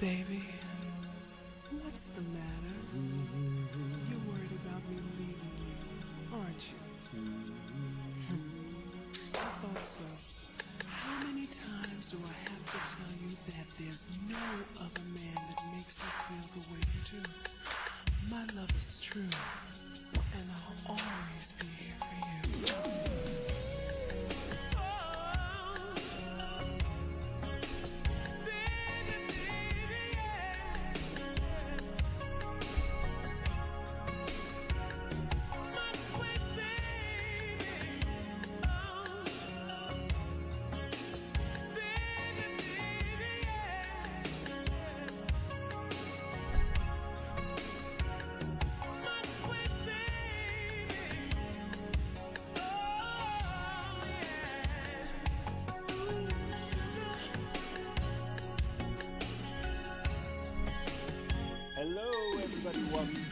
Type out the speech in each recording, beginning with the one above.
Baby, what's the matter? You're worried about me leaving you, aren't you? I thought so. How many times do I have to tell you that there's no other man that makes me feel the way you do? My love is true, and I'll always be here for you. Hello, everybody. Welcome.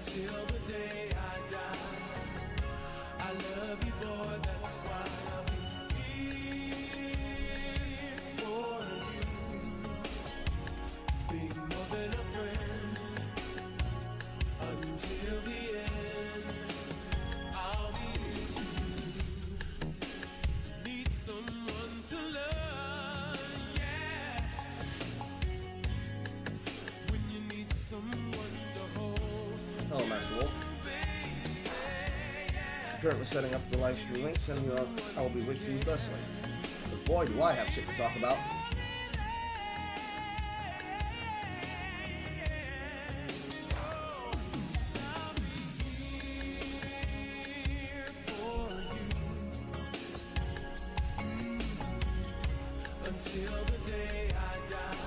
Till the day I die, I love you, boy, that's why I'll be here for you. Being more than a friend, until the end, I'll be with you. Need someone to love, yeah. When you need someone to hold. Hello, Master Wolf. Currently setting up the live stream links, and I will be wishing you best luck. But boy, do I have shit to talk about. Until the day I die,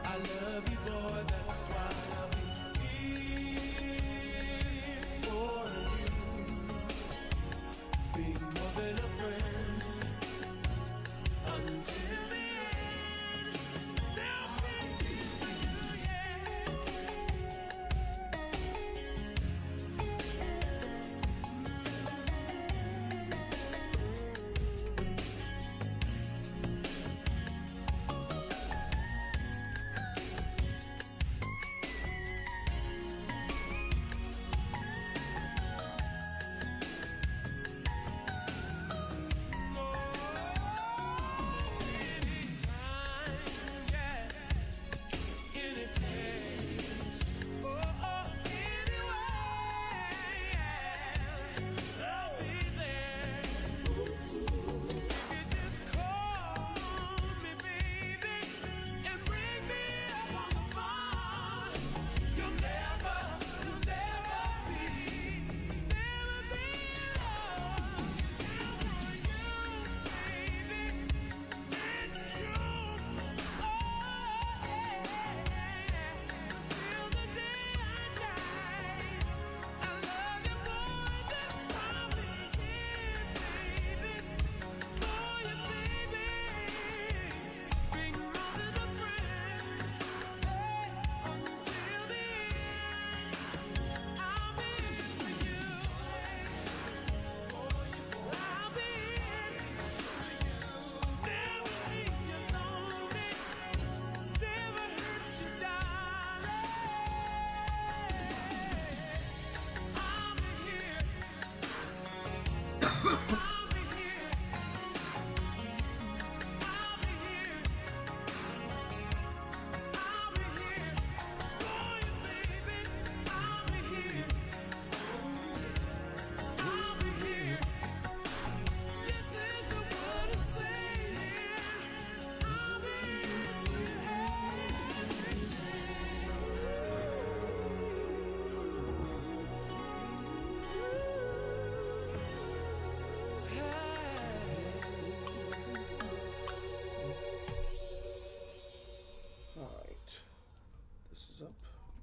I love you, boy, that's why I'll be here for you. Being more than a friend, until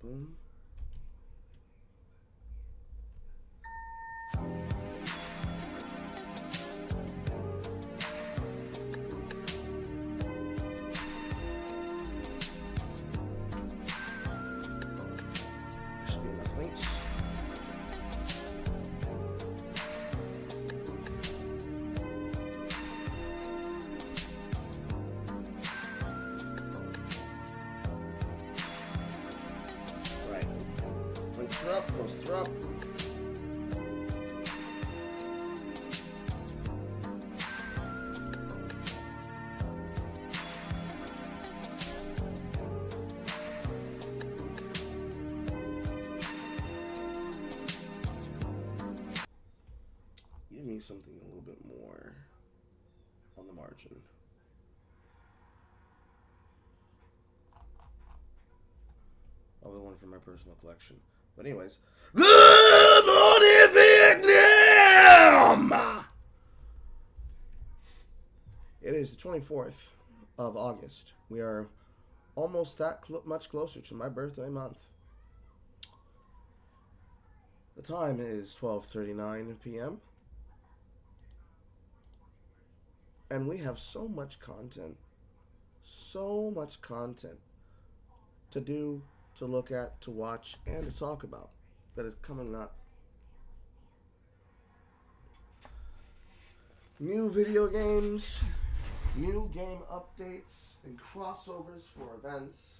Boom. Should be enough links. Right. Links are up, posts are up. Give me something a little bit more on the margin. I'll one from my personal collection. But anyways, good morning, Vietnam! It is the 24th of August. We are almost that much closer to my birthday month. The time is 12:39 p.m. And we have so much content to do, to look at, to watch, and to talk about that is coming up. New video games, new game updates, and crossovers for events.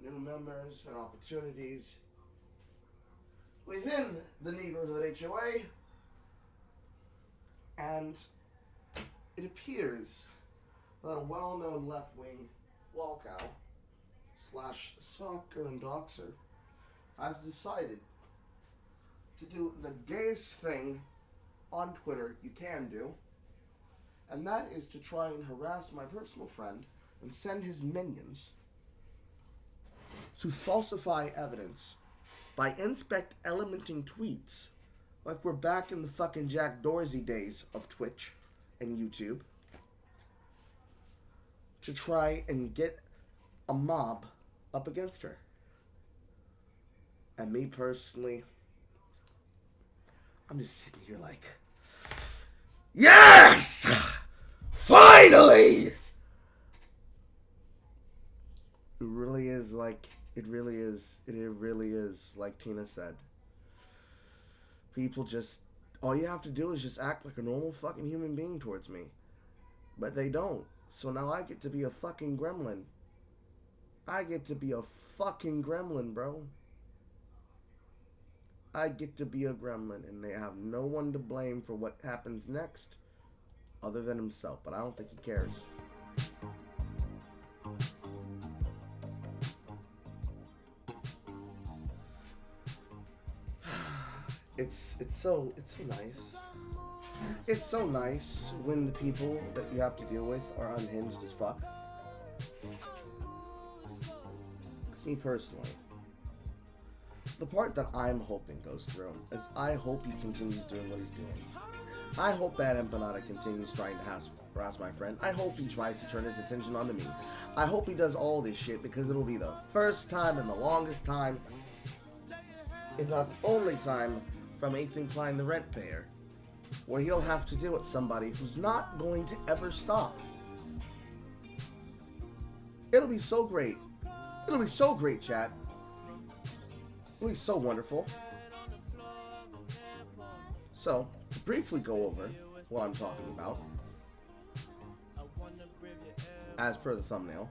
New members and opportunities within the neighborhood HOA, and it appears that a well-known left-wing lolcow / stalker and doxer has decided to do the gayest thing on Twitter you can do, and that is to try and harass my personal friend and send his minions to falsify evidence by inspect elementing tweets, like we're back in the fucking Jack Dorsey days of Twitch and YouTube, to try and get a mob up against her. And me personally, I'm just sitting here like, yes! Finally! It really is like Tina said. People just, all you have to do is just act like a normal fucking human being towards me. But they don't. So now I get to be a fucking gremlin. I get to be a fucking gremlin, bro. I get to be a gremlin, and they have no one to blame for what happens next other than himself. But I don't think he cares. It's so nice. It's so nice when the people that you have to deal with are unhinged as fuck. It's me personally. The part that I'm hoping goes through is I hope he continues doing what he's doing. I hope Bad Empanada continues trying to harass my friend. I hope he tries to turn his attention onto me. I hope he does all this shit because it'll be the first time and the longest time, if not the only time, from Ethan Klein, the rent payer, where he'll have to deal with somebody who's not going to ever stop. It'll be so great. It'll be so great, chat. It'll be so wonderful. So, to briefly go over what I'm talking about, as per the thumbnail,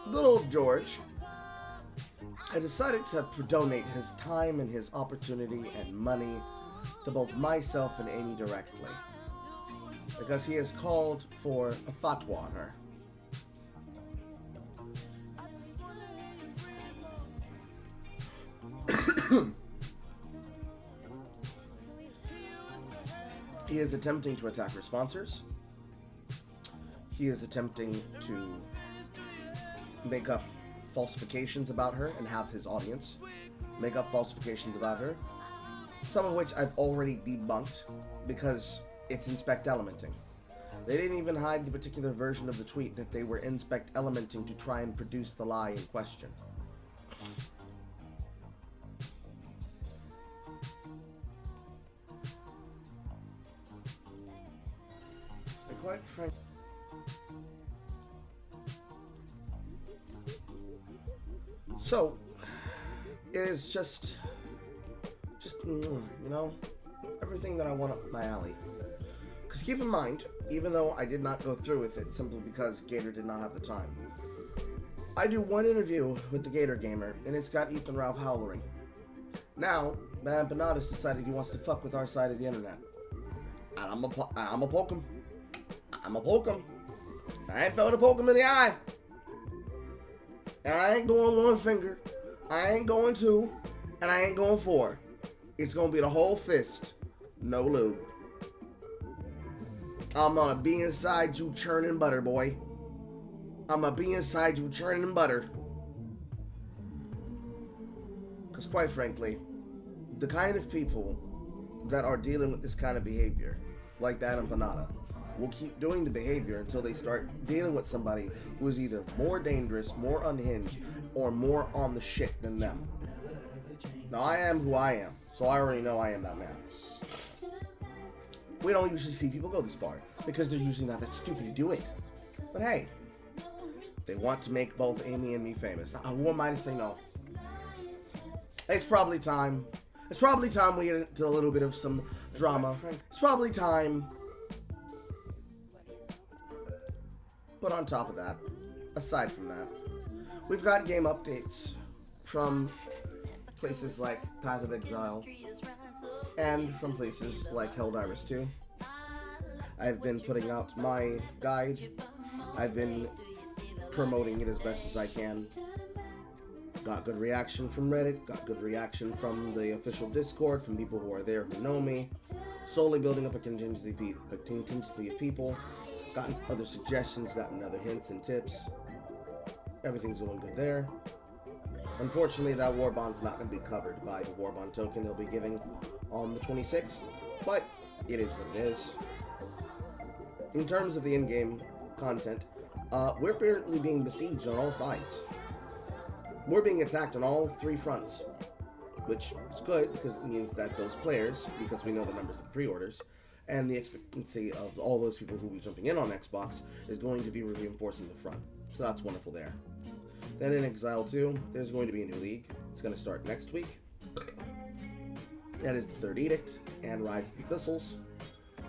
little George I decided to donate his time and his opportunity and money to both myself and Amy directly, because he has called for a fatwa on her. He is attempting to attack her sponsors. He is attempting to make up falsifications about her and have his audience make up falsifications about her, some of which I've already debunked because it's inspect elementing. They didn't even hide the particular version of the tweet that they were inspect elementing to try and produce the lie in question. And quite frankly, so it is just you know, everything that I want up my alley. Because keep in mind, even though I did not go through with it simply because Gator did not have the time, I do one interview with the Gator Gamer, and it's got Ethan Ralph Howlering. Now, Bad Bananas decided he wants to fuck with our side of the internet. And I'm a poke him. I'm a poke him. I ain't felt to poke him in the eye. And I ain't going one finger. I ain't going two. And I ain't going four. It's gonna be the whole fist. No lube. I'm gonna be inside you churning butter, boy. I'm gonna be inside you churning butter. Because quite frankly, the kind of people that are dealing with this kind of behavior, like that in Banana, will keep doing the behavior until they start dealing with somebody who is either more dangerous, more unhinged, or more on the shit than them. Now, I am who I am, so I already know I am that man. We don't usually see people go this far, because they're usually not that stupid to do it. But hey, they want to make both Amy and me famous. Who am I to say no? It's probably time. It's probably time we get into a little bit of some drama. It's probably time. But on top of that, aside from that, we've got game updates from places like Path of Exile and from places like Helldivers 2. I've been putting out my guide. I've been promoting it as best as I can. Got good reaction from Reddit, got good reaction from the official Discord, from people who are there who know me. Slowly building up a contingency of people. Gotten other suggestions, gotten other hints and tips. Everything's going good there. Unfortunately, that war bond's not going to be covered by the war bond token they'll be giving on the 26th, but it is what it is. In terms of the in-game content, we're apparently being besieged on all sides. We're being attacked on all three fronts, which is good because it means that those players, because we know the numbers of the pre-orders, and the expectancy of all those people who will be jumping in on Xbox is going to be reinforcing the front. So that's wonderful there. Then in Exile 2, there's going to be a new league. It's going to start next week. That is the Third Edict and Rise of the Abyssals.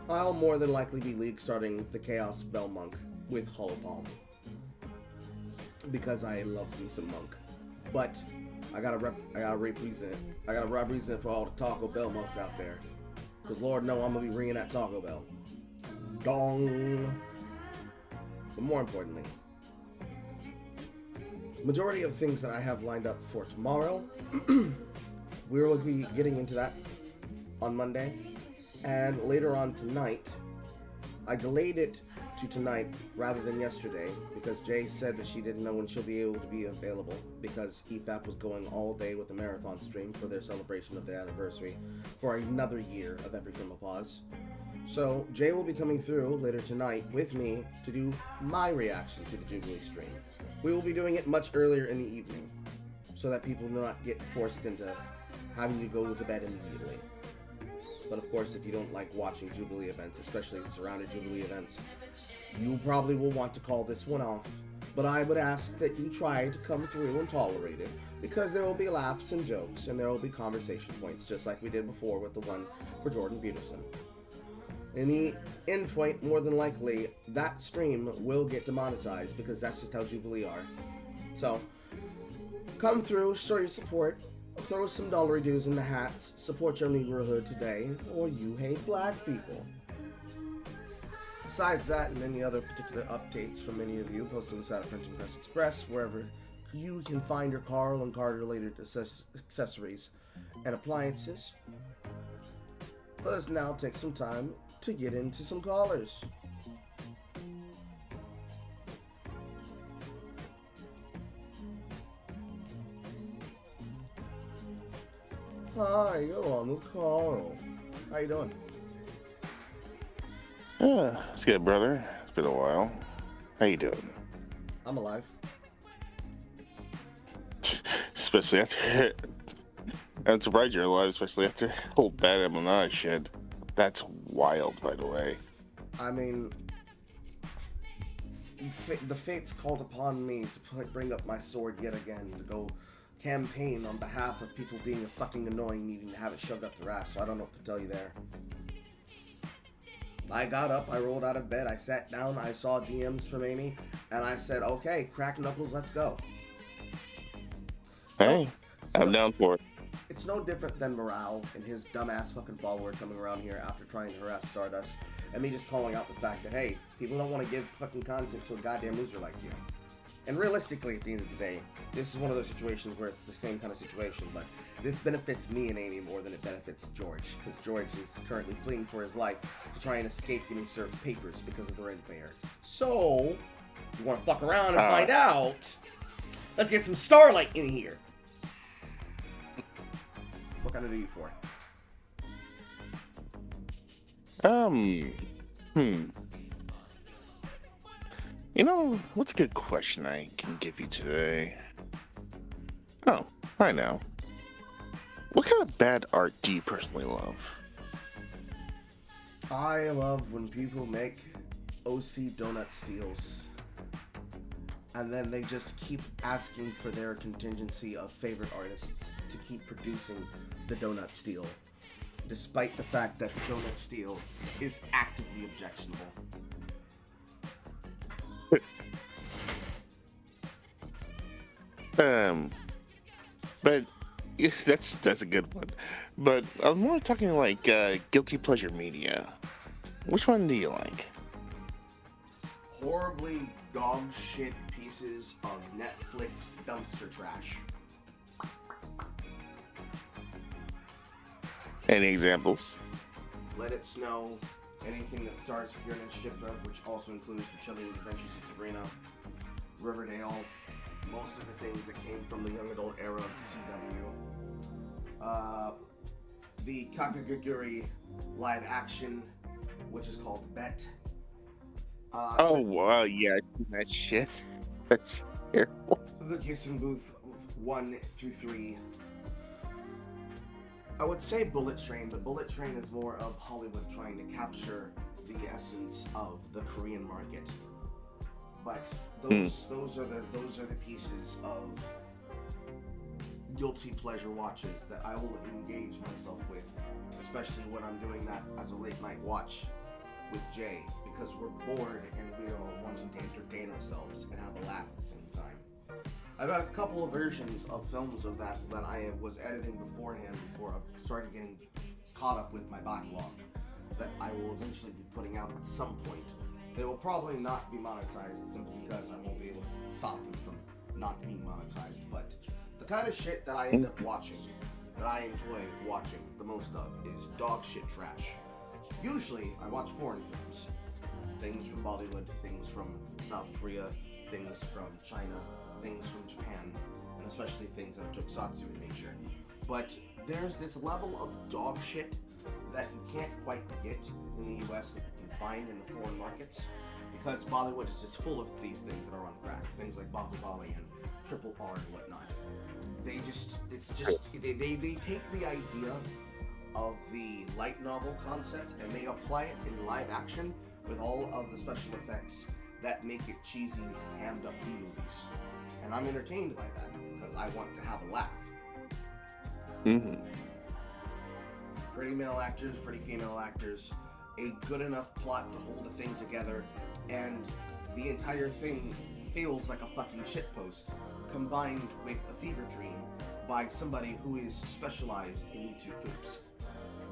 I'll more than likely be league starting the Chaos Bell Monk with Hollow Palm, because I love me some Monk. But I gotta represent for all the Taco Bell monks out there. Because Lord know I'm gonna be ringing that Taco Bell. Dong! But more importantly, majority of things that I have lined up for tomorrow, we will be getting into that on Monday. And later on tonight, I delayed it to tonight rather than yesterday because Jay said that she didn't know when she'll be able to be available because EFAP was going all day with a marathon stream for their celebration of the anniversary for another year of Every From a Pause. So Jay will be coming through later tonight with me to do my reaction to the Jubilee stream. We will be doing it much earlier in the evening so that people do not get forced into having to go to bed immediately. But of course, if you don't like watching Jubilee events, especially the surrounded Jubilee events, you probably will want to call this one off. But I would ask that you try to come through and tolerate it, because there will be laughs and jokes, and there will be conversation points, just like we did before with the one for Jordan Peterson. In the end point, more than likely, that stream will get demonetized, because that's just how Jubilee are. So, come through, show your support, throw some dollary dues in the hats, support your neighborhood today, or you hate black people. Besides that, and any other particular updates from any of you, posting this out at Printing Press Express, wherever you can find your Carl and Carter-related accessories and appliances. Let us now take some time to get into some callers. Hi, you're on with Carl. How you doing? Yeah, it's good, brother. It's been a while. How you doing? I'm alive. Especially after I'm surprised you're alive, especially after the whole bad M&I shit. That's wild, by the way. I mean, the fates called upon me to bring up my sword yet again to go campaign on behalf of people being a fucking annoying, needing to have it shoved up their ass. So I don't know what to tell you there. I got up, I rolled out of bed, I sat down, I saw DMs from Amy, and I said, okay, crack knuckles, let's go. Hey, So I'm down for it. it's no different than Morale and his dumbass fucking follower coming around here after trying to harass Stardust, and me just calling out the fact that, hey, people don't want to give fucking content to a goddamn loser like you. And realistically, at the end of the day, this is one of those situations where it's the same kind of situation, but this benefits me and Amy more than it benefits George, because George is currently fleeing for his life to try and escape getting served papers because of the rent payer. So, if you want to fuck around and find out, let's get some Starlight in here. What can I do you for? You know, what's a good question I can give you today? Oh, right now. What kind of bad art do you personally love? I love when people make OC donut steals and then they just keep asking for their contingency of favorite artists to keep producing the donut steal, despite the fact that the donut steal is actively objectionable. But yeah, that's a good one. But I'm more talking like guilty pleasure media. Which one do you like? Horribly dog shit pieces of Netflix dumpster trash. Any examples? Let It Snow, anything that stars Kieran Shipra, which also includes The Chilling Adventures of Sabrina, Riverdale, most of the things that came from the young adult era of the CW. The Kakaguri live action, which is called Bet. Oh, wow, yeah, that shit. That's terrible. The Kissing Booth 1 through 3. I would say Bullet Train, but Bullet Train is more of Hollywood trying to capture the essence of the Korean market. But those are the pieces of guilty pleasure watches that I will engage myself with, especially when I'm doing that as a late night watch with Jay, because we're bored and we are wanting to entertain ourselves and have a laugh at the same time. I've got a couple of versions of films of that I was editing beforehand before I started getting caught up with my backlog that I will eventually be putting out at some point. They will probably not be monetized simply because I won't be able to stop them from not being monetized, but the kind of shit that I end up watching, that I enjoy watching the most of, is dog shit trash. Usually, I watch foreign films. Things from Bollywood, things from South Korea, things from China, things from Japan, and especially things that are tokusatsu in nature. But there's this level of dog shit that you can't quite get in the US that you can find in the foreign markets, because Bollywood is just full of these things that are on crack. Things like Bahubali and Triple R and whatnot. They take the idea of the light novel concept and they apply it in live action with all of the special effects that make it cheesy, hammed up B-movies. And I'm entertained by that because I want to have a laugh. Pretty male actors, pretty female actors, a good enough plot to hold the thing together, and the entire thing feels like a fucking shitpost combined with a fever dream by somebody who is specialized in Me Too poops.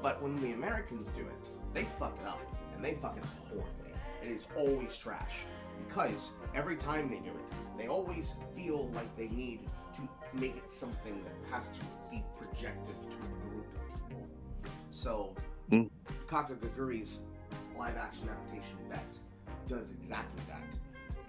But when the Americans do it, they fuck it up, and they fuck it up horribly. It is always trash, because every time they do it, they always feel like they need to make it something that has to be projected to a group of people. So, Kakaguri's live-action adaptation, Bet, does exactly that.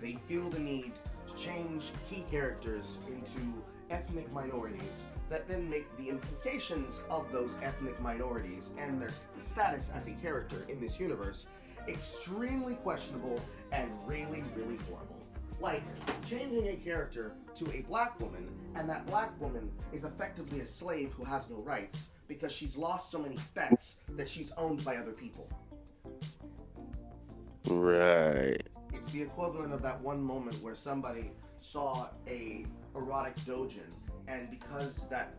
They feel the need to change key characters into ethnic minorities that then make the implications of those ethnic minorities and their status as a character in this universe extremely questionable and really, really horrible. Like, changing a character to a black woman, and that black woman is effectively a slave who has no rights because she's lost so many bets that she's owned by other people. Right. It's the equivalent of that one moment where somebody saw a erotic doujin, and because that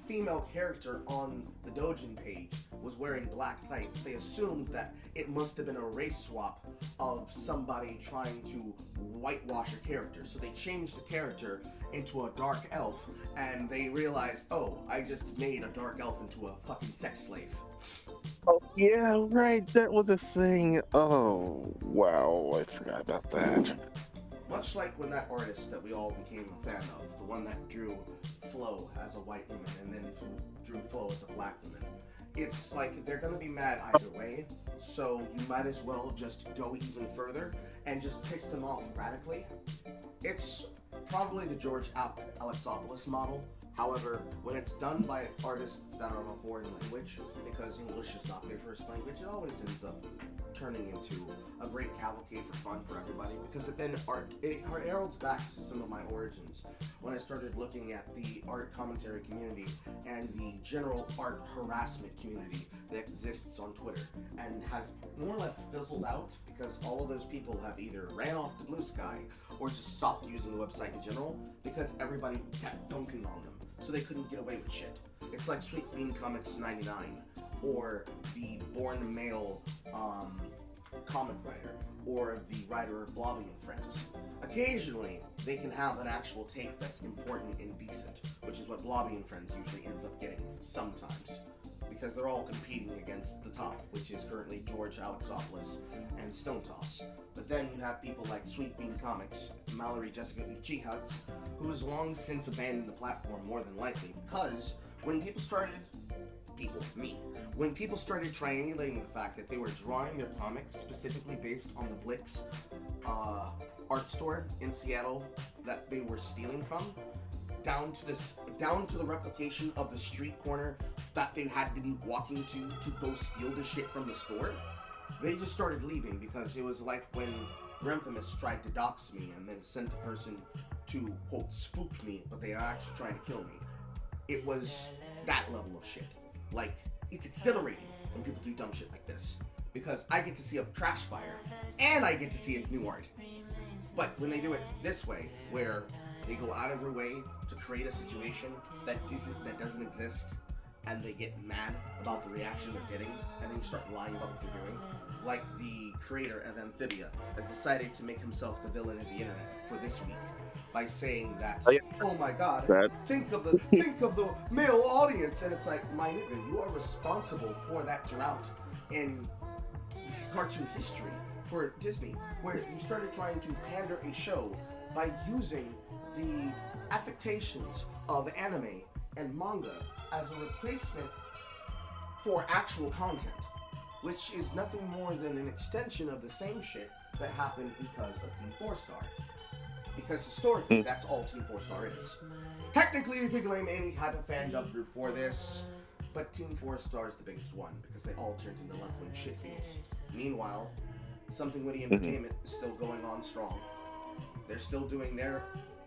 female character on the doujin page was wearing black tights, they assumed that it must have been a race swap of somebody trying to whitewash a character. So they changed the character into a dark elf, and they realized, oh, I just made a dark elf into a fucking sex slave. Oh, yeah, right. That was a thing. Oh, wow. I forgot about that. Much like when that artist that we all became a fan of, the one that drew Flo as a white woman and then drew Flo as a black woman, it's like they're gonna be mad either way, so you might as well just go even further and just piss them off radically. It's probably the George Alexopoulos model. However, when it's done by artists that are of a foreign language, because English is not their first language, it always ends up turning into a great cavalcade for fun for everybody, because it heralds back to some of my origins when I started looking at the art commentary community and the general art harassment community that exists on Twitter and has more or less fizzled out because all of those people have either ran off to Blue Sky or just stopped using the website in general because everybody kept dunking on them. So they couldn't get away with shit. It's like Sweet Bean Comics 99, or the Born Male comic writer, or the writer of Blobby and Friends. Occasionally, they can have an actual take that's important and decent, which is what Blobby and Friends usually ends up getting sometimes, because they're all competing against the top, which is currently George Alexopoulos and Stone Toss. But then you have people like Sweet Bean Comics, Mallory Jessica Uchiha, who has long since abandoned the platform more than likely, because when people started triangulating the fact that they were drawing their comics specifically based on the Blix art store in Seattle that they were stealing from, down to the replication of the street corner that they had to be walking to go steal the shit from the store, they just started leaving, because it was like when Renfamous tried to dox me and then sent a person to, quote, spook me, but they are actually trying to kill me. It was that level of shit. Like, it's exhilarating when people do dumb shit like this, because I get to see a trash fire and I get to see a new art. But when they do it this way, where they go out of their way to create a situation that doesn't exist, and they get mad about the reaction they're getting, and then you start lying about what they're doing. Like the creator of Amphibia has decided to make himself the villain of the internet for this week by saying that, oh my god, think of the male audience, and it's like, my nigga, you are responsible for that drought in cartoon history for Disney, where you started trying to pander a show by using the affectations of anime and manga as a replacement for actual content, which is nothing more than an extension of the same shit that happened because of Team 4-Star. Because historically, that's all Team 4-Star is. Technically, you could blame any type of fandom group for this, but Team 4-Star is the biggest one, because they all turned into left-wing shitfields. Meanwhile, Something Witty Entertainment is still going on strong. They're still doing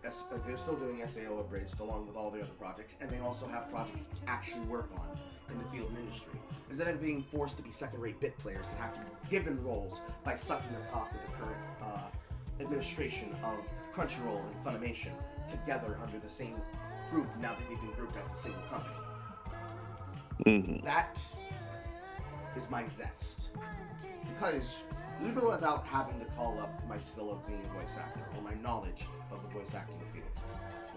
SAO Abridged along with all their other projects, and they also have projects to actually work on in the film industry, instead of being forced to be second-rate bit players that have to be given roles by sucking the cock of the current administration of Crunchyroll and Funimation together under the same group, now that they've been grouped as a single company. Mm-hmm. That is my zest. Because even without having to call up my skill of being a voice actor, or my knowledge of the voice acting field,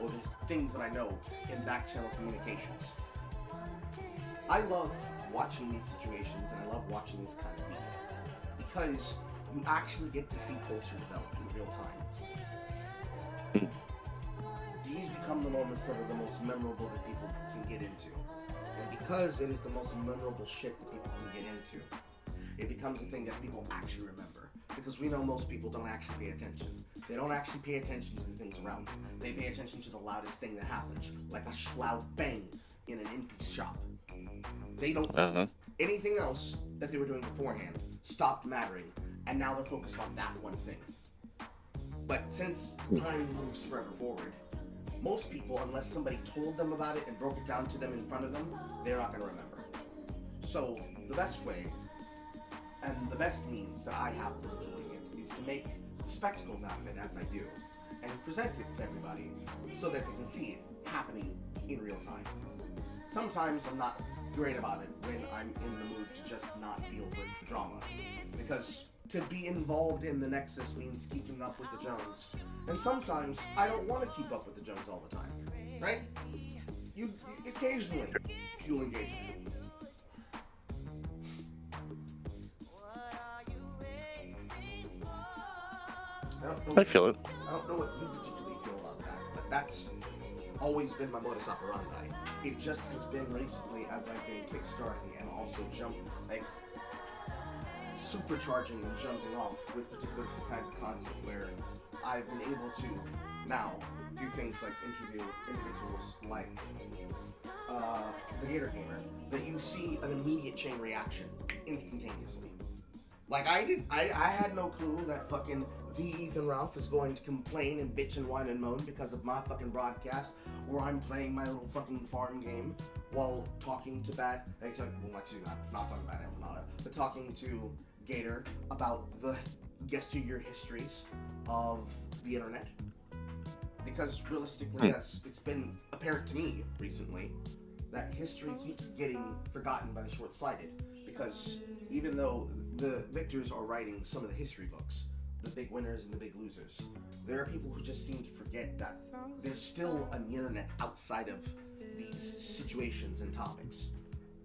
or the things that I know in back-channel communications, I love watching these situations, and I love watching these kind of people, because you actually get to see culture develop in real time. These become the moments that are the most memorable that people can get into. And because it is the most memorable shit that people can get into, it becomes a thing that people actually remember. Because we know most people don't actually pay attention. They don't actually pay attention to the things around them. They pay attention to the loudest thing that happens, like a loud bang in an empty shop. They don't. Anything else that they were doing beforehand stopped mattering, and now they're focused on that one thing. But since time moves forever forward, most people, unless somebody told them about it and broke it down to them in front of them, they're not going to remember. So the best way and the best means that I have for doing it is to make spectacles out of it as I do and present it to everybody so that they can see it happening in real time. Sometimes I'm not great about it when I'm in the mood to just not deal with the drama, because to be involved in the Nexus means keeping up with the Jones, and sometimes I don't want to keep up with the Jones all the time, right? You occasionally you'll engage with it. I feel it. I don't know what you particularly feel about that, but that's always been my modus operandi. It just has been recently as I've been kickstarting and also supercharging and jumping off with particular kinds of content where I've been able to now do things like interview individuals like the Gator Gamer, that you see an immediate chain reaction instantaneously. Like I had no clue that fucking the Ethan Ralph is going to complain and bitch and whine and moan because of my fucking broadcast where I'm playing my little fucking farm game while talking to not talking about Empanada, but talking to Gator about the yesteryear histories of the internet. Because realistically, yes, it's been apparent to me recently that history keeps getting forgotten by the short-sighted. Because even though the victors are writing some of the history books, the big winners and the big losers, there are people who just seem to forget that there's still an internet outside of these situations and topics.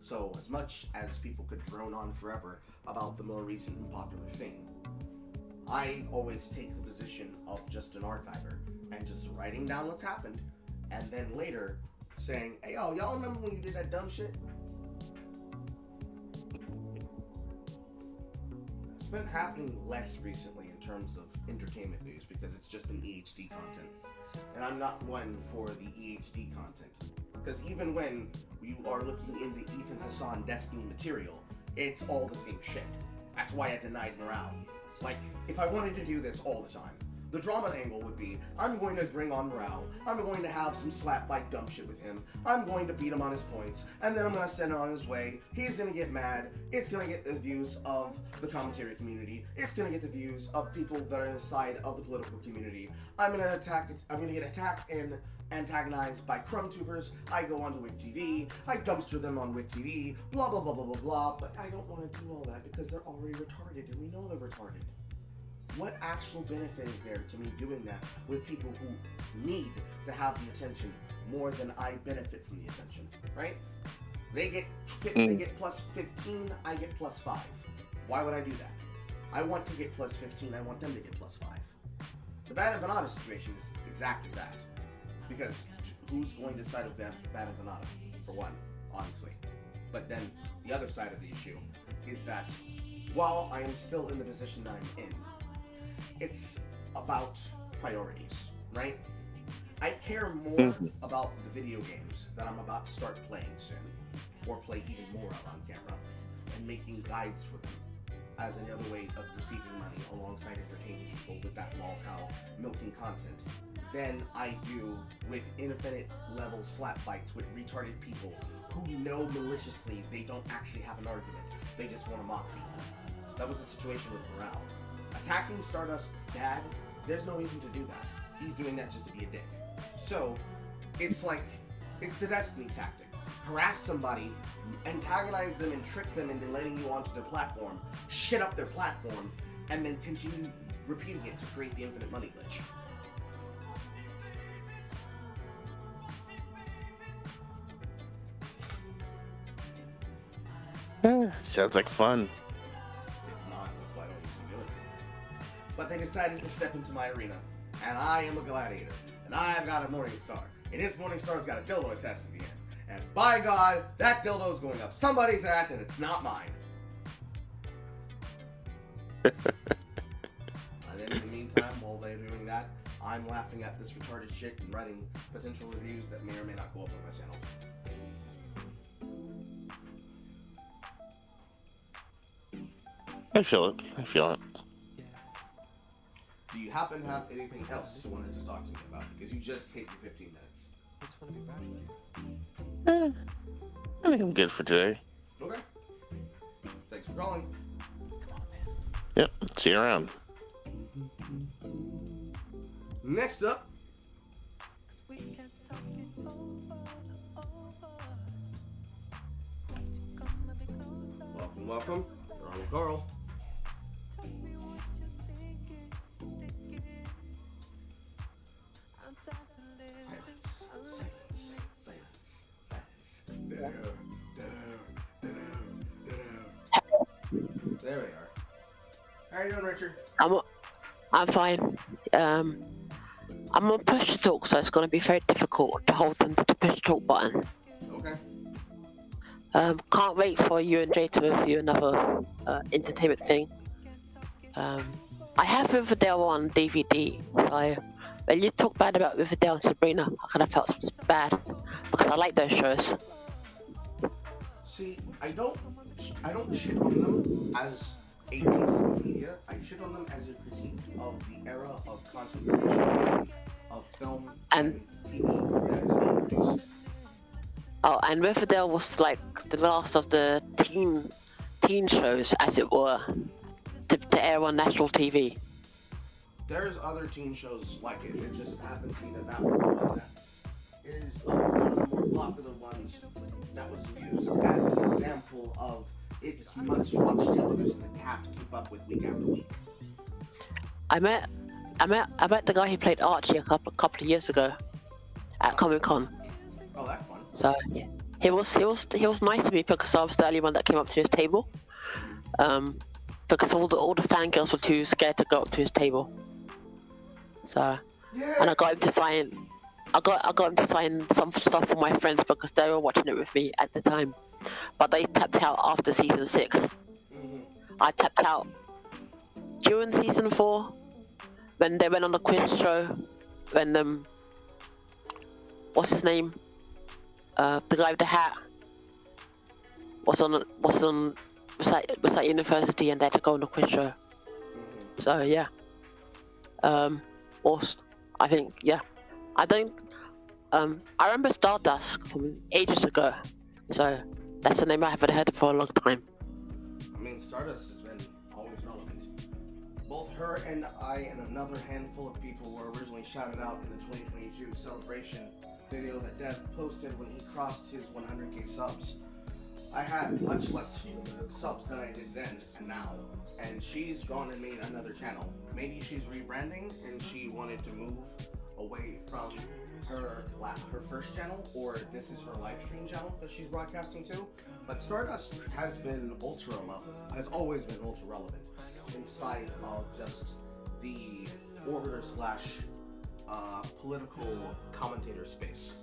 So as much as people could drone on forever about the more recent and popular thing, I always take the position of just an archiver and just writing down what's happened, and then later saying, hey y'all remember when you did that dumb shit? It's been happening less recently in terms of entertainment news because it's just been EHD content. And I'm not one for the EHD content. Because even when you are looking into Ethan Hassan Destiny material, it's all the same shit. That's why I denied morale. Like, if I wanted to do this all the time, the drama angle would be, I'm going to bring on morale, I'm going to have some slap fight dumb shit with him, I'm going to beat him on his points, and then I'm going to send him on his way, he's going to get mad, it's going to get the views of the commentary community, it's going to get the views of people that are inside of the political community, I'm going to get attacked and antagonized by crumb tubers, I go onto Wig TV, I dumpster them on Wig TV, blah blah blah blah blah blah, but I don't want to do all that because they're already retarded and we know they're retarded. What actual benefit is there to me doing that with people who need to have the attention more than I benefit from the attention, right? They get plus 15, I get plus 5. Why would I do that? I want to get plus 15, I want them to get plus 5. The Bad Empanada situation is exactly that. Because who's going to side with them, Bad Empanada, for one, honestly. But then the other side of the issue is that while I am still in the position that I'm in, it's about priorities, right? I care more about the video games that I'm about to start playing soon, or play even more of on camera, and making guides for them as another way of receiving money alongside entertaining people with that lol cow milking content, than I do with infinite level slap fights with retarded people who know maliciously they don't actually have an argument, they just want to mock me. That was the situation with Morale. Attacking Stardust's dad, there's no reason to do that. He's doing that just to be a dick. So, it's the Destiny tactic. Harass somebody, antagonize them and trick them into letting you onto their platform, shit up their platform, and then continue repeating it to create the infinite money glitch. Sounds like fun. It's not, that's why I don't usually do it. But they decided to step into my arena, and I am a gladiator, and I've got a Morning Star, and this Morning Star's got a dildo attached to the end. And by God, that dildo's going up somebody's ass, and it's not mine. And then in the meantime, while they're doing that, I'm laughing at this retarded chick and writing potential reviews that may or may not go up on my channel. I feel it. I feel it. Do you happen to have anything else you wanted to talk to me about? Because you just hit your 15 minutes. I just want to be back Eh, later. I think I'm good for today. Okay. Thanks for calling. Come on, man. Yep. See you around. Next up, We can talk it over. Won't you come a bit closer? welcome. You're on with Carl. Tell me what you're thinking. I'm down to listen. Silence. There we are. How are you doing, Richard? I'm fine. I'm on push to talk, so it's going to be very difficult to hold them to the push to talk button. Okay. Can't wait for you and Jay to review another entertainment thing. I have Riverdale on DVD, so when you talk bad about Riverdale and Sabrina, I kind of felt bad because I like those shows. See, I don't shit on them as a piece of media. I shit on them as a critique of the era of content creation, of film and TV that is being produced. Oh, and Riverdale was like the last of the teen shows, as it were, to air on national TV. There's other teen shows like it. It just happens to be that was the one that is one of the more popular ones that was used as an example of it's must-watch television that you have to keep up with week after week. I met the guy who played Archie a couple of years ago at Comic-Con. Oh, that's fun. So yeah, he was nice to me because I was the only one that came up to his table. Because all the fangirls were too scared to go up to his table. So, Yeah. and I got him to sign. I got him to sign some stuff for my friends because they were watching it with me at the time. But they tapped out after season 6. Mm-hmm. I tapped out during season 4 when they went on the quiz show. When what's his name? The guy with the hat was at university and they had to go on the quiz show. Mm-hmm. So yeah. Also, I think yeah. I remember Stardust from ages ago. So that's a name I haven't heard of for a long time. I mean, Stardust has been always relevant. Both her and I and another handful of people were originally shouted out in the 2022 celebration video that Dev posted when he crossed his 100k subs. I had much less subs than I did then and now, and she's gone and made another channel. Maybe she's rebranding and she wanted to move away from her first channel, or this is her live stream channel that she's broadcasting to. But Stardust has always been ultra relevant inside of just the orator / political commentator space.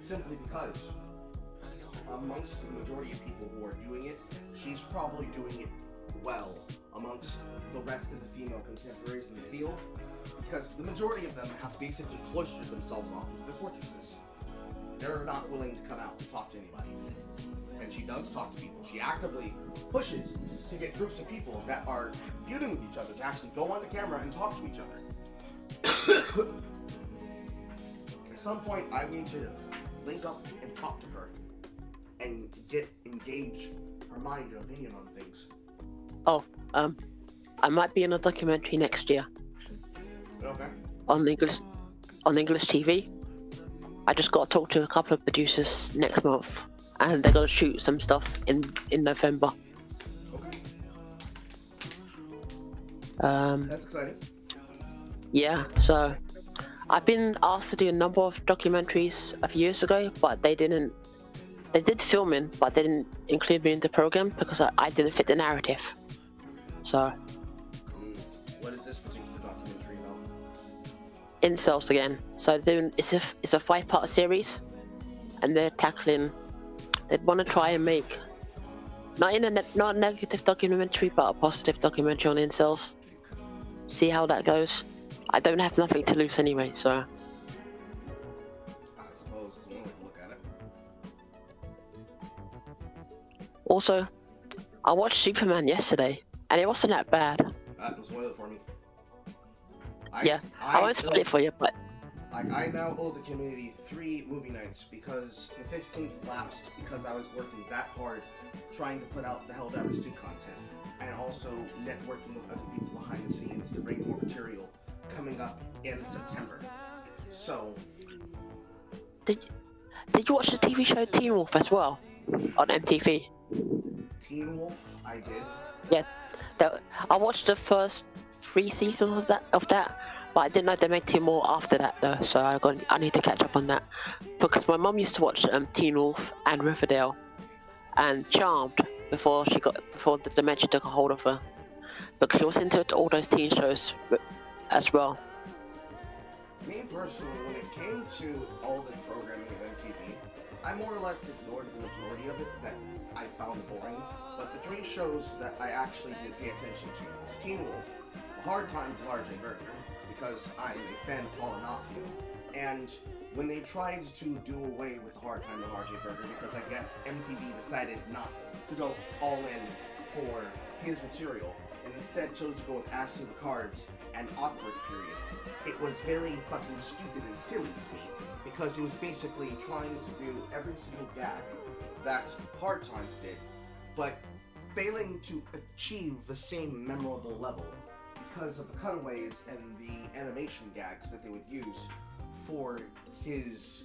Simply because amongst the majority of people who are doing it, she's probably doing it well amongst the rest of the female contemporaries in the field, because the majority of them have basically cloistered themselves off into their fortresses. They're not willing to come out and talk to anybody. And she does talk to people. She actively pushes to get groups of people that are feuding with each other to actually go on the camera and talk to each other. At some point, I need to link up and talk to her and engage her mind and opinion on things. Oh, I might be in a documentary next year. Okay. On English TV. I just got to talk to a couple of producers next month, and they're gonna shoot some stuff in November. Okay. That's exciting. Yeah, so I've been asked to do a number of documentaries a few years ago, but they did filming, but they didn't include me in the program because I didn't fit the narrative. So What is this particular documentary about? incels again. So it's a 5-part series, and they're tackling. They want to try and make not a negative documentary, but a positive documentary on incels. see how that goes. I don't have nothing to lose anyway, so. I suppose is one way to look at it. Also, I watched Superman yesterday, and it wasn't that bad. That was spoil it for me. I won't spoil it for you, but I now owe the community 3 movie nights because the 15th lapsed because I was working that hard trying to put out the Helldivers 2 content and also networking with other people behind the scenes to bring more material coming up in September. So, did you watch the TV show Teen Wolf as well on MTV? Teen Wolf, I did. Yeah, I watched the first 3 seasons of that, but I didn't know they made 2 more after that though. So I need to catch up on that because my mum used to watch Teen Wolf and Riverdale and Charmed before the dementia took a hold of her, because she was into all those teen shows as well. Me personally, when it came to all the programming of MTV, I more or less ignored the majority of it that I found boring. But the 3 shows that I actually did pay attention to was Teen Wolf, The Hard Times of R.J. Berger, because I'm a fan of Paul Ignacio, and when they tried to do away with The Hard Times of R.J. Berger, because I guess MTV decided not to go all in for his material, and instead chose to go with Ash to the Cards and Awkward Period. It was very fucking stupid and silly to me, because it was basically trying to do every single gag that Hard Times did, but failing to achieve the same memorable level because of the cutaways and the animation gags that they would use for his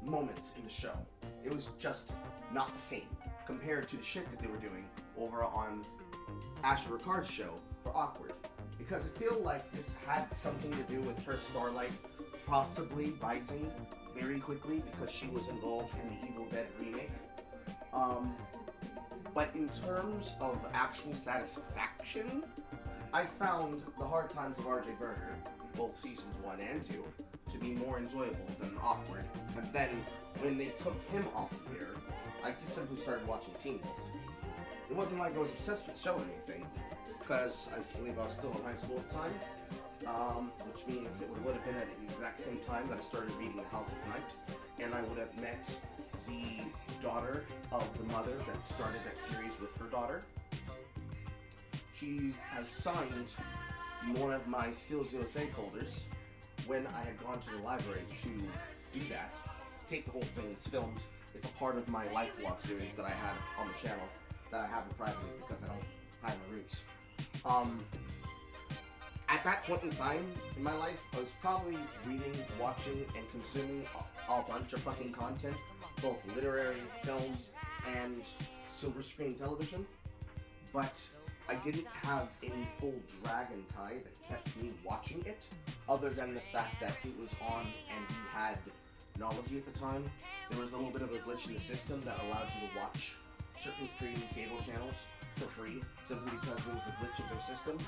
moments in the show. It was just not the same compared to the shit that they were doing over on Asher Ricard's show for Awkward. Because I feel like this had something to do with her starlight possibly rising very quickly because she was involved in the Evil Dead remake. But in terms of actual satisfaction, I found The Hard Times of R.J. Berger, both seasons 1 and 2, to be more enjoyable than Awkward. And then, when they took him off the air, I just simply started watching Teen Wolf. It wasn't like I was obsessed with the show or anything, because I believe I was still in high school at the time, which means it would have been at the exact same time that I started reading The House of Night, and I would have met the daughter of the mother that started that series with her daughter. She has signed one of my Skills USA folders when I had gone to the library to do that. Take the whole thing, it's filmed. It's a part of my life vlog series that I had on the channel that I haven't privately because I don't hide my roots. At that point in time in my life, I was probably reading, watching, and consuming a bunch of fucking content, both literary, film, and silver screen television, but I didn't have any full drag and tie that kept me watching it, other than the fact that it was on and you had Knology at the time. There was a little bit of a glitch in the system that allowed you to watch certain premium cable channels for free, simply because there was a glitch in their system.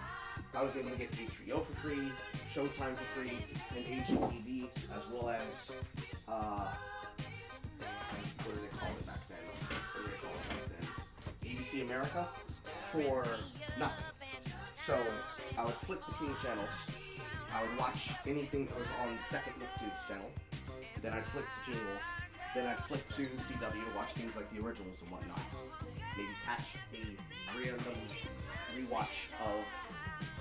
I was able to get HBO for free, Showtime for free, and Asian TV, as well as, what did they call it back then? ABC America for nothing. So I would flip between channels. I would watch anything that was on the second Nicktoons channel. Then I'd flip to Teen Wolf. Then I'd flip to CW to watch things like the originals and whatnot. Maybe catch a random rewatch of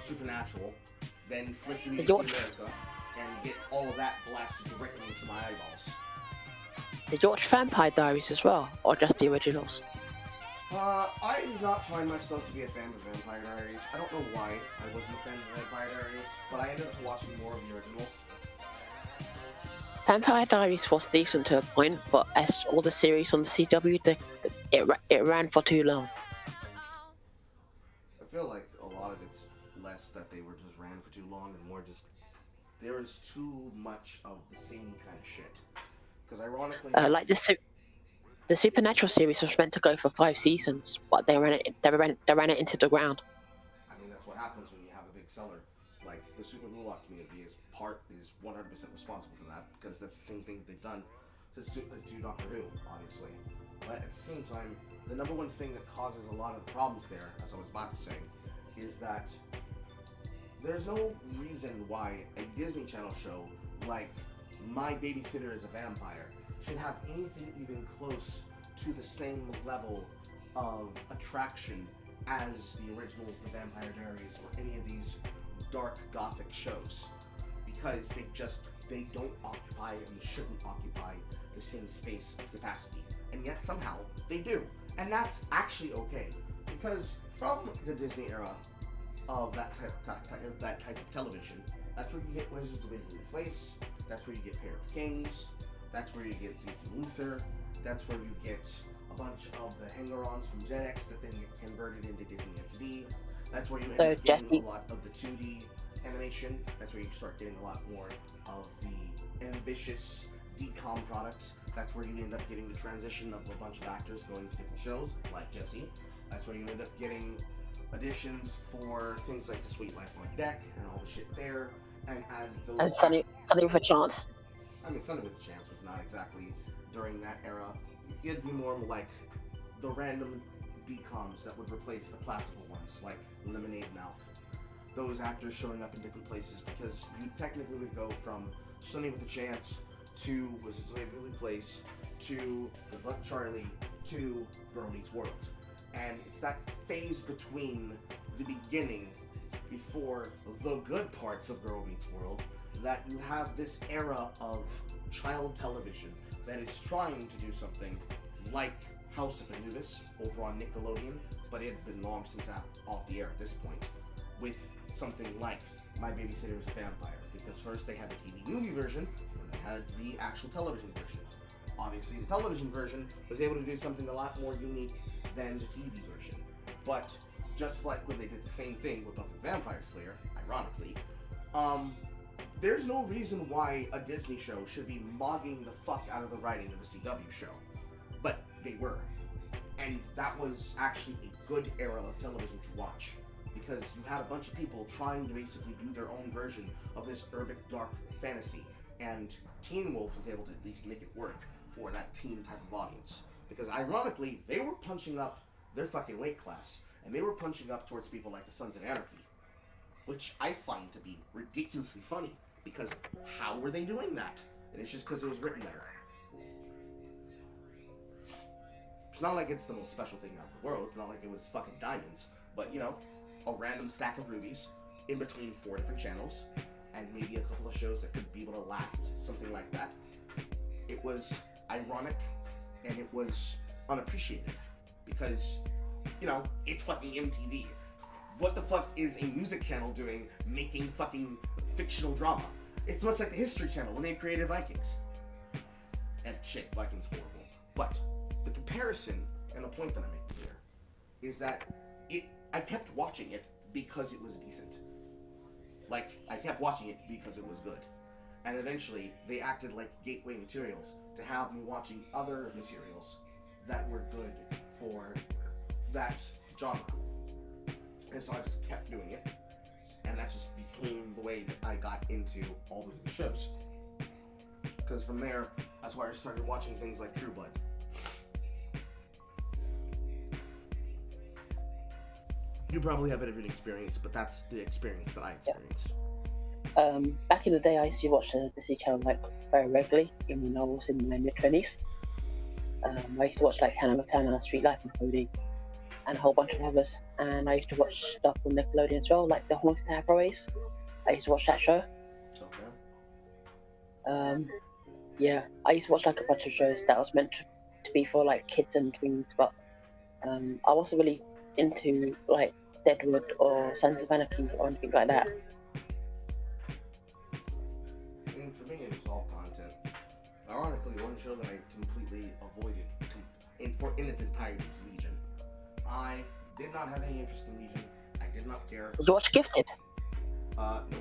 Supernatural. Then flip to BBC America and get all of that blasted directly into my eyeballs. Did you watch Vampire Diaries as well, or just the originals? I did not find myself to be a fan of Vampire Diaries. I don't know why I wasn't a fan of Vampire Diaries, but I ended up watching more of the originals. Vampire Diaries was decent to a point, but as all the series on the CW, it ran for too long. I feel like a lot of it's less that they were just ran for too long and more just there was too much of the same kind of shit. Because ironically, like the Supernatural series was meant to go for 5 seasons, but they ran it into the ground. I mean, that's what happens when you have a big seller. Like the Super Gulag community is 100% responsible for that, because that's the same thing they've done to Doctor Who, obviously. But at the same time, the number one thing that causes a lot of the problems there, as I was about to say, is that there's no reason why a Disney Channel show like My Babysitter is a Vampire should have anything even close to the same level of attraction as the originals, The Vampire Diaries, or any of these dark gothic shows, because they don't occupy and they shouldn't occupy the same space of capacity, and yet somehow they do, and that's actually okay, because from the Disney era of that type of television, that's where you get Wizards of Waverly Place, that's where you get Pair of Kings, that's where you get Zeke and Luther, that's where you get a bunch of the hanger-ons from Jetix that then get converted into Disney XD. That's where you end up getting a lot of the 2D animation. That's where you start getting a lot more of the ambitious DCOM products. That's where you end up getting the transition of a bunch of actors going to different shows, like Jesse. That's where you end up getting additions for things like The Sweet Life on Deck and all the shit there. And as those And Sunny with a Chance. I mean, Sunny with a Chance was not exactly during that era. It'd be more like the random DCOMs that would replace the classical ones, like Lemonade Mouth. Those actors showing up in different places, because you technically would go from Sunny with a Chance to Wizards of Waverly Place to The Buck Charlie to Girl Meets World. And it's that phase between the beginning, before the good parts of Girl Meets World, that you have this era of child television that is trying to do something like House of Anubis over on Nickelodeon, but it had been long since off the air at this point, with something like My Babysitter is a Vampire, because first they had the TV movie version, and they had the actual television version. Obviously, the television version was able to do something a lot more unique than the TV version, but just like when they did the same thing with Buffy the Vampire Slayer, ironically, there's no reason why a Disney show should be mogging the fuck out of the writing of a CW show. But they were. And that was actually a good era of television to watch, because you had a bunch of people trying to basically do their own version of this urban dark fantasy, and Teen Wolf was able to at least make it work for that teen type of audience. Because ironically, they were punching up their fucking weight class, and they were punching up towards people like the Sons of Anarchy, which I find to be ridiculously funny, because how were they doing that? And it's just because it was written better. It's not like it's the most special thing in the world. It's not like it was fucking diamonds. But, you know, a random stack of rubies in between 4 different channels, and maybe a couple of shows that could be able to last, something like that. It was ironic, and it was unappreciated. Because, you know, it's fucking MTV. What the fuck is a music channel doing making fucking fictional drama? It's much like the History Channel when they created Vikings. And shit, Vikings horrible. But the comparison and the point that I'm making here is that I kept watching it because it was decent. Like, I kept watching it because it was good. And eventually, they acted like gateway materials to have me watching other materials that were good for that genre. And so I just kept doing it, and that just became the way that I got into all of the shows. Because from there, that's why I started watching things like True Blood. You probably have a different experience, but that's the experience that I experienced. Back in the day, I used to watch the Disney Channel like very regularly, even when I was in my mid-20s. I used to watch like Hannah Montana, Street Life and Cody, and a whole bunch of others. And I used to watch stuff on Nickelodeon as well, like The Haunted Hathaway's. I used to watch that show. Okay. Yeah, I used to watch like a bunch of shows that was meant to be for like kids and tweens, but I wasn't really into like Deadwood or Sons of Anarchy or anything like that. I mean, for me, it was all content. Ironically, one show that I completely avoided in its entirety was Legion. I did not have any interest in Legion. I did not care. Did you watch Gifted? Nope.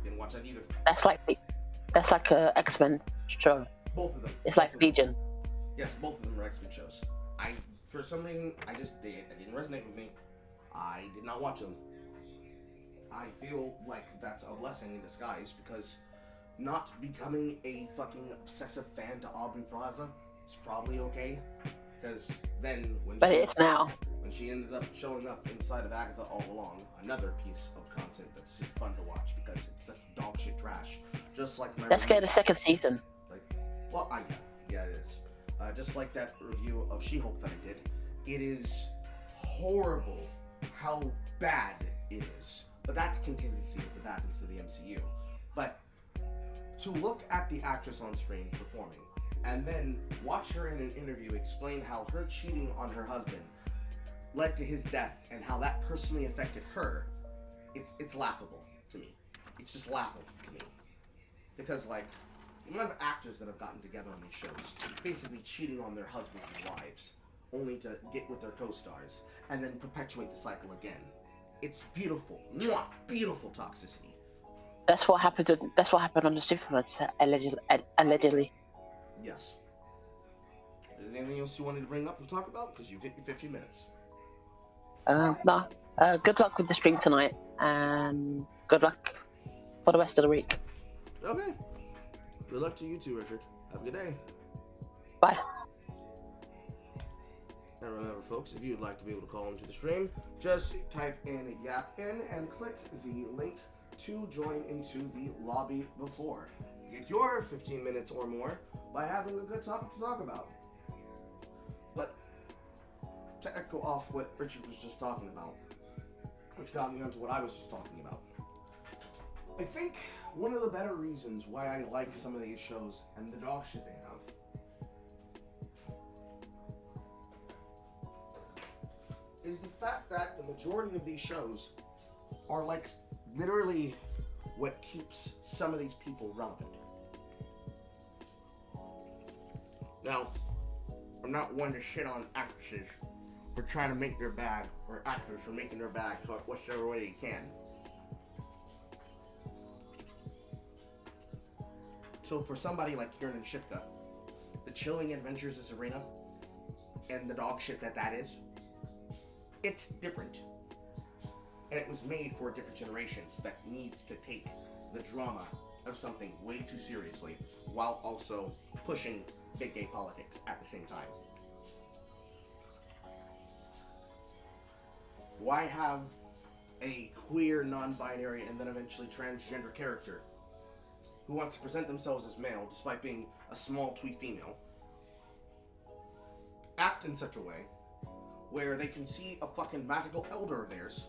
Didn't watch that either. That's like a X-Men show. Both of them. It's like Legion. Yes, both of them are X-Men shows. For some reason, they didn't resonate with me. I did not watch them. I feel like that's a blessing in disguise, because not becoming a fucking obsessive fan to Aubrey Plaza is probably okay. Because then when And she ended up showing up inside of Agatha all along. Another piece of content that's just fun to watch because it's such dog shit trash. Just like my Let's get a second season. Yeah, it is. Just like that review of She-Hulk that I did, it is horrible how bad it is. But that's contingency with the badness of the MCU. But to look at the actress on screen performing, and then watch her in an interview explain how her cheating on her husband led to his death and how that personally affected her, it's laughable to me. It's just laughable to me. Because, like, the amount of actors that have gotten together on these shows, basically cheating on their husbands and wives, only to get with their co-stars, and then perpetuate the cycle again. It's beautiful. Mwah! Beautiful toxicity. That's what happened on the Superman set, allegedly. Yes. Is there anything else you wanted to bring up and talk about? Because you've hit your 15 minutes. No. Good luck with the stream tonight, and good luck for the rest of the week. Okay. Good luck to you too, Richard. Have a good day. Bye. And remember, folks, if you'd like to be able to call into the stream, just type in Yap-In and click the link to join into the lobby before. Get your 15 minutes or more by having a good topic to talk about. But to echo off what Richard was just talking about, which got me onto what I was just talking about, I think one of the better reasons why I like some of these shows and the dog shit they have is the fact that the majority of these shows are like literally what keeps some of these people relevant. Now, I'm not one to shit on actresses for trying to make their bag, or actors for making their bag whichever way they can. So for somebody like Kieran Shipka, the Chilling Adventures of Serena and the dog shit that is, it's different. And it was made for a different generation that needs to take the drama of something way too seriously while also pushing big gay politics at the same time. Why have a queer, non-binary, and then eventually transgender character who wants to present themselves as male despite being a small tweet female act in such a way where they can see a fucking magical elder of theirs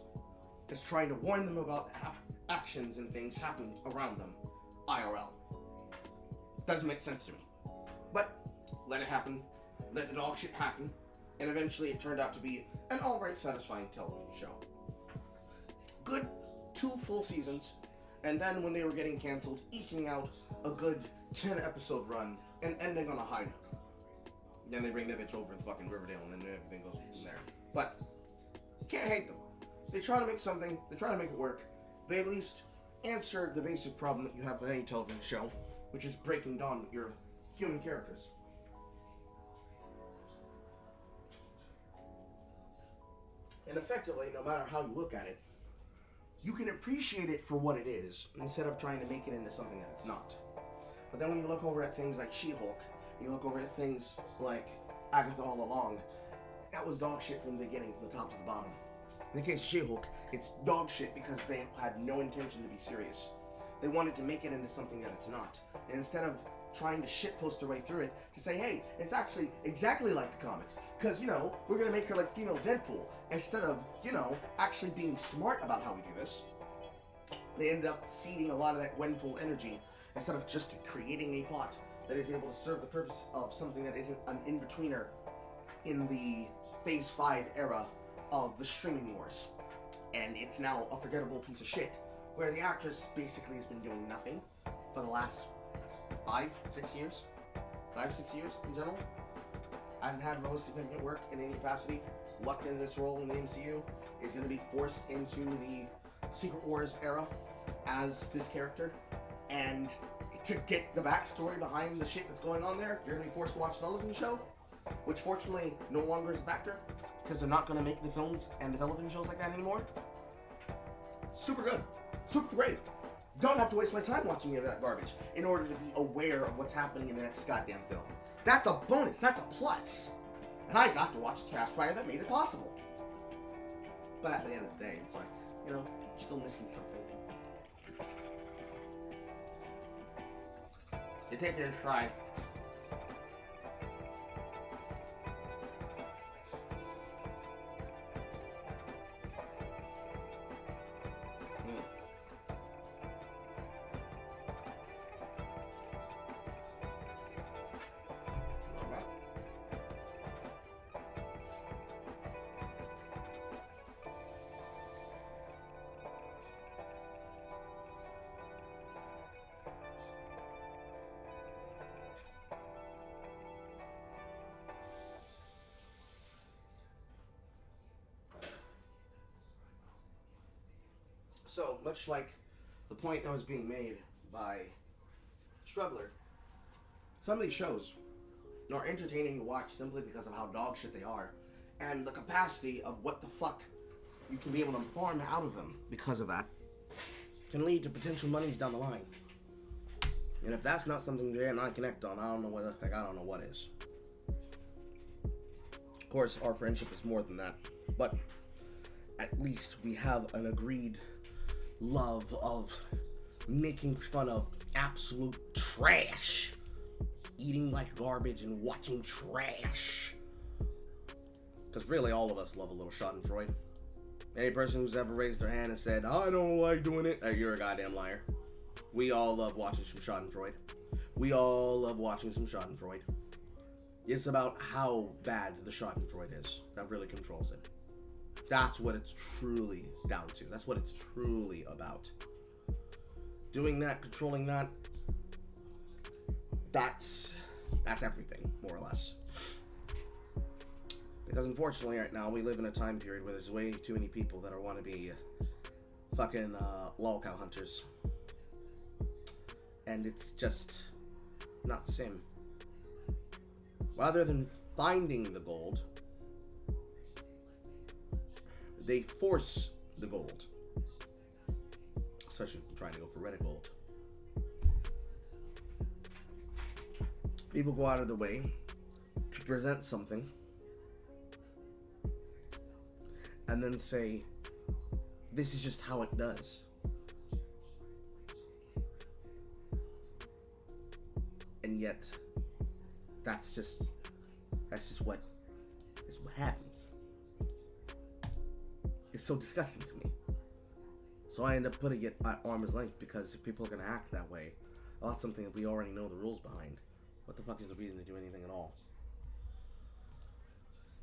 is trying to warn them about actions and things happening around them IRL? Doesn't make sense to me. But let it happen, let the dog shit happen, and eventually it turned out to be an alright satisfying television show. Good 2 full seasons, and then when they were getting cancelled, eking out a good 10 episode run and ending on a high note. Then they bring that bitch over to fucking Riverdale and then everything goes from there. But can't hate them. They try to make something, they try to make it work. They at least answer the basic problem that you have with any television show, which is breaking down your human characters. And effectively, no matter how you look at it, you can appreciate it for what it is, instead of trying to make it into something that it's not. But then when you look over at things like She-Hulk, you look over at things like Agatha All Along, that was dog shit from the beginning, from the top to the bottom. In the case of She-Hulk, it's dog shit because they had no intention to be serious. They wanted to make it into something that it's not. And instead of trying to shitpost their way through it, to say, hey, it's actually exactly like the comics. Because, you know, we're going to make her like female Deadpool. Instead of, you know, actually being smart about how we do this, they ended up seeding a lot of that Gwenpool energy instead of just creating a plot that is able to serve the purpose of something that isn't an in-betweener in the Phase 5 era of the streaming wars. And it's now a forgettable piece of shit, where the actress basically has been doing nothing for the last 5-6 years in general. Hasn't had really significant work in any capacity. Lucked into this role in the MCU, is going to be forced into the Secret Wars era as this character, and to get the backstory behind the shit that's going on there, you're going to be forced to watch the television show, which fortunately no longer is a factor, because they're not going to make the films and the television shows like that anymore. Super good. Super great. Don't have to waste my time watching any of that garbage in order to be aware of what's happening in the next goddamn film. That's a bonus. That's a plus. And I got to watch the trash fire that made it possible. But at the end of the day, it's like, you know, you're still missing something. You take it in stride. So, much like the point that was being made by Struggler, some of these shows are entertaining to watch simply because of how dog shit they are, and the capacity of what the fuck you can be able to farm out of them because of that can lead to potential monies down the line. And if that's not something Jay and I connect on, I don't know what the heck, I don't know what is. Of course, our friendship is more than that, but at least we have an agreed love of making fun of absolute trash, eating like garbage and watching trash. Because really, all of us love a little Schadenfreude. Any person who's ever raised their hand and said, I don't like doing it, you're a goddamn liar. We all love watching some Schadenfreude. We all love watching some Schadenfreude. It's about how bad the Schadenfreude is that really controls it. That's what it's truly down to. That's what it's truly about. Doing that, controlling that, that's everything, more or less. Because unfortunately right now we live in a time period where there's way too many people that want to be fucking lolcow hunters. And it's just not the same. Rather than finding the gold, they force the gold. Especially trying to go for red gold. People go out of their way to present something and then say, this is just how it does. And yet, that's just what happens. It's so disgusting to me. So I end up putting it at arm's length, because if people are going to act that way, well, that's something that we already know the rules behind. What the fuck is the reason to do anything at all?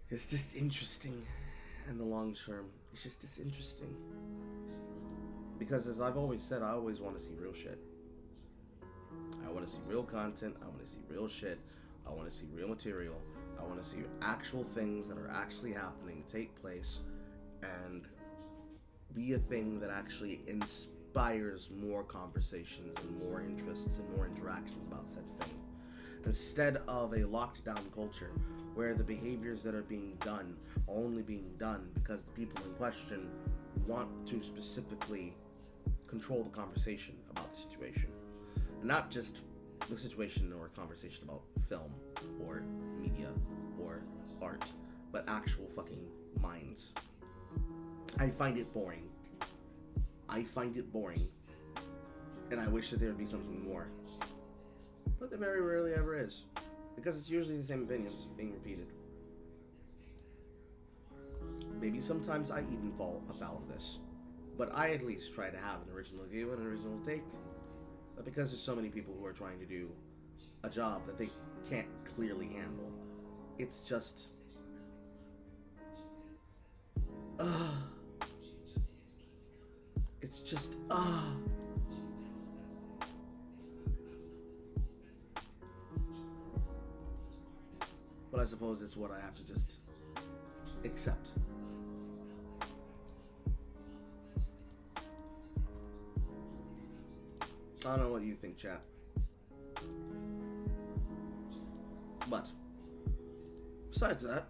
It's just interesting in the long term. It's just disinteresting. Because as I've always said, I always want to see real shit. I want to see real content. I want to see real shit. I want to see real material. I want to see actual things that are actually happening take place and be a thing that actually inspires more conversations and more interests and more interactions about said thing. Instead of a locked down culture where the behaviors that are being done are only being done because the people in question want to specifically control the conversation about the situation. Not just the situation or conversation about film or media or art, but actual fucking minds. I find it boring. And I wish that there would be something more. But there very rarely ever is. Because it's usually the same opinions being repeated. Maybe sometimes I even fall afoul of this. But I at least try to have an original view and an original take. But because there's so many people who are trying to do a job that they can't clearly handle, it's just... It's just... But I suppose it's what I have to just accept. I don't know what you think, chat. But, besides that,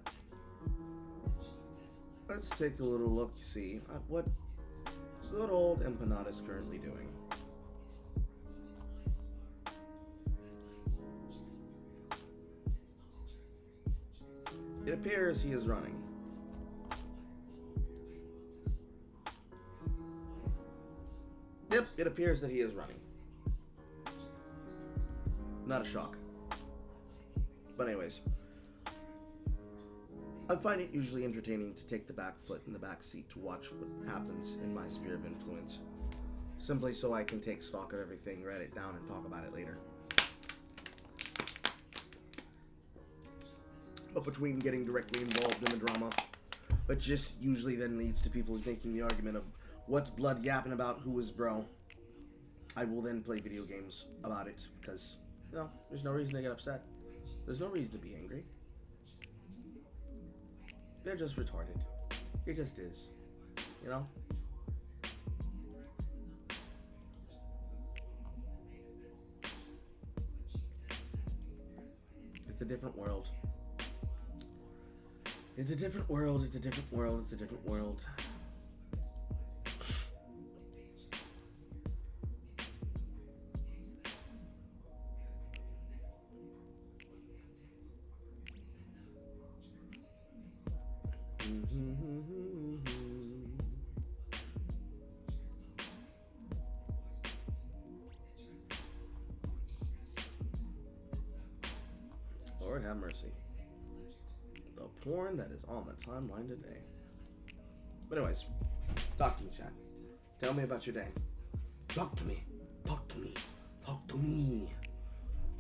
let's take a little look-see at what good old Empanada is currently doing. It appears he is running it appears that he is running. Not a shock. But anyways, I find it usually entertaining to take the back foot in the back seat to watch what happens in my sphere of influence. Simply so I can take stock of everything, write it down, and talk about it later. But between getting directly involved in the drama, it just usually then leads to people making the argument of what's blood yapping about, who is bro. I will then play video games about it because, you know, there's no reason to get upset. There's no reason to be angry. They're just retarded. It just is. You know? It's a different world. It's a different world, it's a different world, it's a different world. Lord have mercy. The porn that is on the timeline today. But anyways, talk to me, chat. Tell me about your day. Talk to me. Talk to me. Talk to me.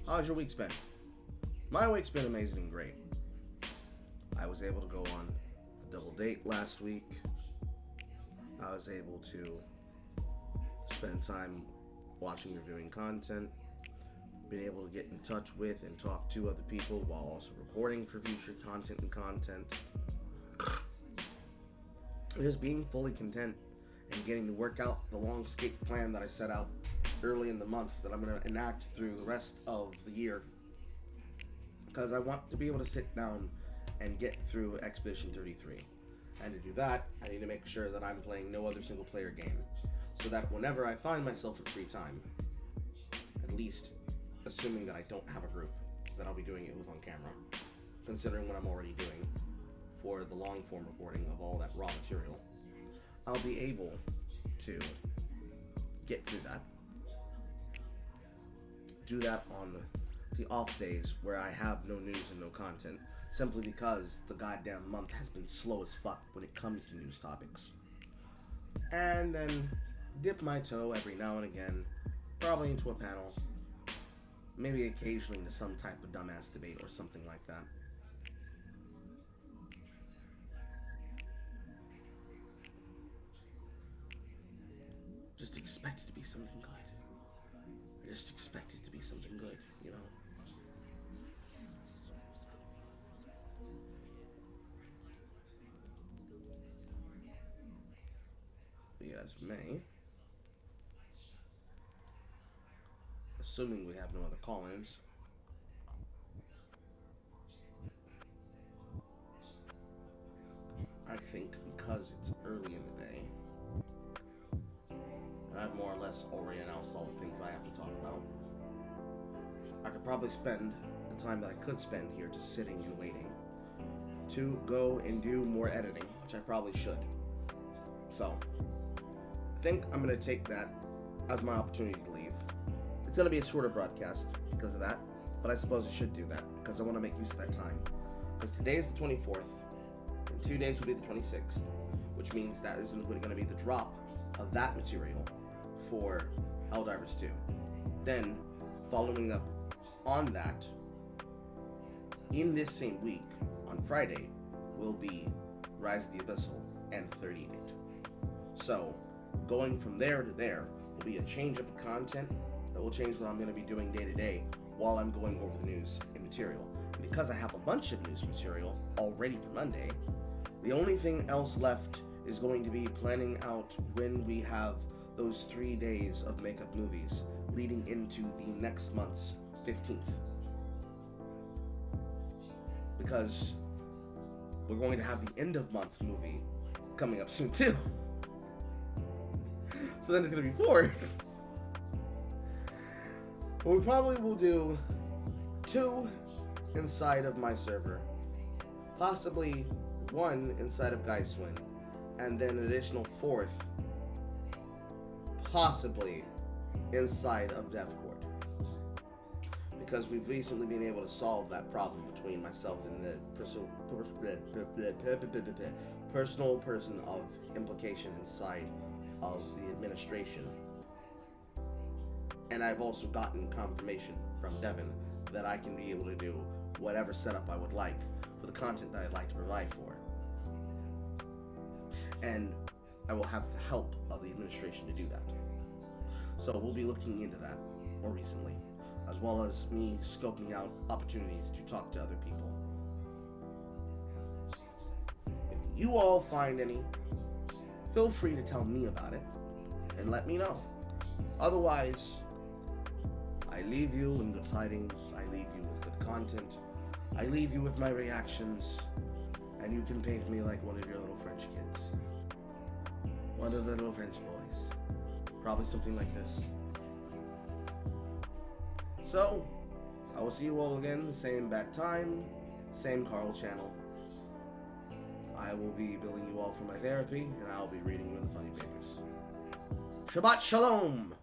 How's your week's been? My week's been amazing and great. I was able to go on a double date last week. I was able to spend time watching, reviewing content. Been able to get in touch with and talk to other people while also recording for future content and content. Just being fully content and getting to work out the long skate plan that I set out early in the month that I'm going to enact through the rest of the year. Because I want to be able to sit down and get through Expedition 33. And to do that, I need to make sure that I'm playing no other single player game. So that whenever I find myself at free time, at least assuming that I don't have a group, that I'll be doing it with on camera, considering what I'm already doing for the long form recording of all that raw material, I'll be able to get through that. Do that on the off days where I have no news and no content, simply because the goddamn month has been slow as fuck when it comes to news topics. And then dip my toe every now and again, probably into a panel, maybe occasionally into some type of dumbass debate or something like that. Just expect it to be something good. I just expect it to be something good, you know? Yes, May. Assuming we have no other call-ins. I think because it's early in the day, and I've more or less already announced all the things I have to talk about, I could probably spend the time that I could spend here just sitting and waiting to go and do more editing, which I probably should. So, I think I'm going to take that as my opportunity to leave. It's going to be a shorter broadcast because of that, but I suppose I should do that because I want to make use of that time. Because today is the 24th, and 2 days will be the 26th, which means that isn't going to be the drop of that material for Helldivers 2. Then, following up on that, in this same week, on Friday, will be Rise of the Abyssal and 38. So, going from there to there will be a change of the content that will change what I'm going to be doing day to day while I'm going over the news and material. And because I have a bunch of news material already for Monday, the only thing else left is going to be planning out when we have those 3 days of makeup movies leading into the next month's 15th. Because we're going to have the end of month movie coming up soon too. So then it's going to be 4. But we probably will do 2 inside of my server, possibly 1 inside of Geiswin, and then an additional 4th, possibly inside of Dev Court. Because we've recently been able to solve that problem between myself and the personal person of implication inside of the administration. And I've also gotten confirmation from Devin that I can be able to do whatever setup I would like for the content that I'd like to provide for. And I will have the help of the administration to do that. So we'll be looking into that more recently, as well as me scoping out opportunities to talk to other people. If you all find any, feel free to tell me about it and let me know. Otherwise, I leave you in good tidings, I leave you with good content, I leave you with my reactions, and you can paint me like one of your little French kids. One of the little French boys. Probably something like this. So, I will see you all again, same bat time, same Carl channel. I will be billing you all for my therapy, and I'll be reading you in the funny papers. Shabbat Shalom!